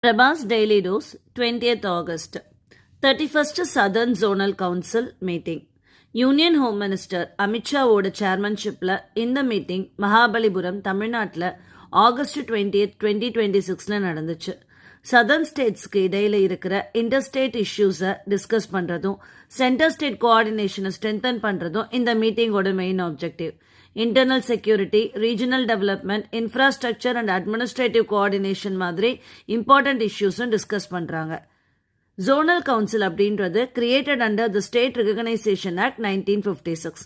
Prabhas Daily Dose, 20th August. 31st Southern Zonal Council meeting. Union home minister அமித்ஷாவோட சேர்மன்ஷிப்பில் இந்த meeting Mahabalipuram தமிழ்நாட்டில் August 20th 2026 நடந்துச்சு. Southern ஸ்டேட்ஸ்க்கு இடையில இருக்கிற இன்டர்ஸ்டேட் இஷ்யூஸை டிஸ்கஸ் பண்ணுறதும் சென்டர் ஸ்டேட் கோஆர்டினேஷனை ஸ்ட்ரென்தன் பண்ணுறதும் இந்த மீட்டிங்கோட main objective. Internal security, regional development, infrastructure and administrative coordination மாதிரி இம்பார்ட்டன்ட் இஷ்யூஸும் டிஸ்கஸ் பண்ணுறாங்க. ஜோனல் கவுன்சில் அப்படின்றது created under the state reorganisation act 1956.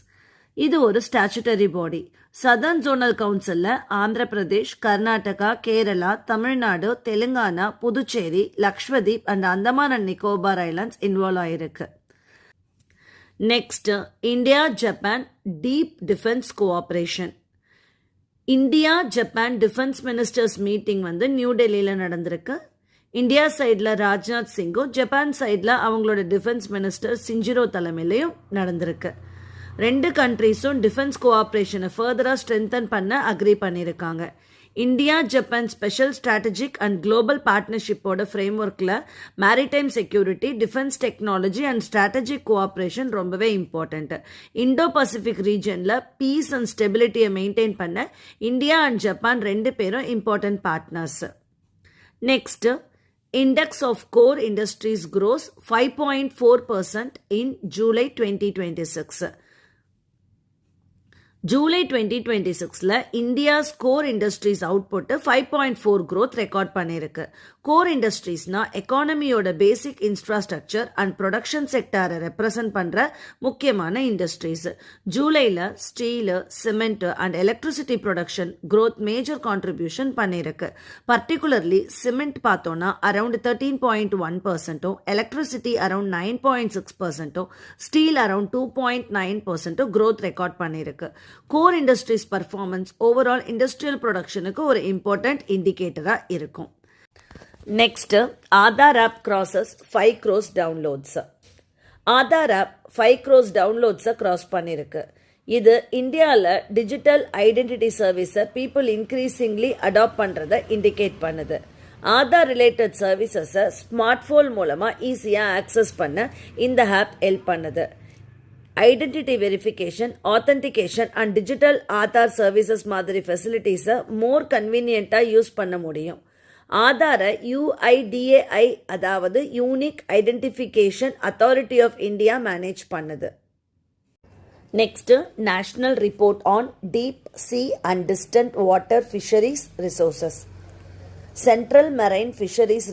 இது ஒரு ஸ்டாச்சுட்டரி பாடி. சதர்ன் ஜோனல் கவுன்சில்ல Andhra Pradesh, Karnataka, Kerala, Tamil Nadu, Telangana, Puducherry, Lakshadweep and Andaman and Nicobar islands involve ஆயிருக்கு. Next, India Japan deep defence cooperation. India Japan defence ministers meeting new டெல்லியில் நடந்திருக்கு. இந்தியா சைடில் ராஜ்நாத் சிங்கும், ஜப்பான் சைடில் அவங்களோட டிஃபென்ஸ் மினிஸ்டர் சிஞ்சிரோ தலைமையிலையும் நடந்திருக்கு. ரெண்டு கண்ட்ரீஸும் டிஃபென்ஸ் கோஆப்ரேஷனை ஃபர்தராக ஸ்ட்ரென்தன் பண்ண அக்ரி பண்ணியிருக்காங்க. India Japan special strategic and global பார்ட்னர்ஷிப்போட ஃப்ரேம் ஒர்க்கில் maritime security, defence technology and strategic cooperation ரொம்பவே இம்பார்ட்டன்ட். இண்டோ பசிபிக் ரீஜனில் பீஸ் அண்ட் ஸ்டெபிலிட்டியை மெயின்டைன் பண்ண இந்தியா அண்ட் ஜப்பான் ரெண்டு பேரும் important partners. Next, Index of core industries grows 5.4% in July 2026. July 2026ல India's core industries output 5.4 growth record பண்ணியிருக்கு. கோர் இண்டஸ்ட்ரீஸ்னா எக்கானமியோட பேசிக் இன்ஃப்ராஸ்ட்ரக்சர் அண்ட் ப்ரொடக்ஷன் செக்டாரை ரெப்ரசன்ட் பண்ற முக்கியமான industries. ஜூலைல steel, cement and electricity production growth major contribution பண்ணியிருக்கு. Particularly cement பார்த்தோன்னா around 13.1%, electricity around 9.6%, steel around 2.9% growth record பண்ணியிருக்கு. Core industries performance overall industrial ப்ரொடக்ஷனுக்கு ஒரு இம்பார்ட்டன்ட் இண்டிகேட்டரா இருக்கும். Next, Aadhaar app crosses 5 crores downloads. Aadhaar app 5 crores டவுன்லோட்ஸை cross பண்ணியிருக்கு. இது இந்தியாவில் டிஜிட்டல் ஐடென்டிட்டி சர்வீஸை பீப்புள் இன்க்ரீசிங்லி அடாப்ட் பண்ணுறதை இண்டிகேட் பண்ணுது. ஆதார் ரிலேட்டட் சர்வீசஸை ஸ்மார்ட் ஃபோன் மூலமாக ஈஸியாக ஆக்சஸ் பண்ண இந்த ஆப் ஹெல்ப் பண்ணுது. Identity verification, authentication and digital Aadhaar services மாதிரி ஃபெசிலிட்டிஸை மோர் கன்வீனியண்ட்டாக யூஸ் பண்ண முடியும். ஆதாரை UIDAI, அதாவது unique identification authority of India manage பண்ணுது. Next, national report on deep sea and distant water fisheries resources. Central marine fisheries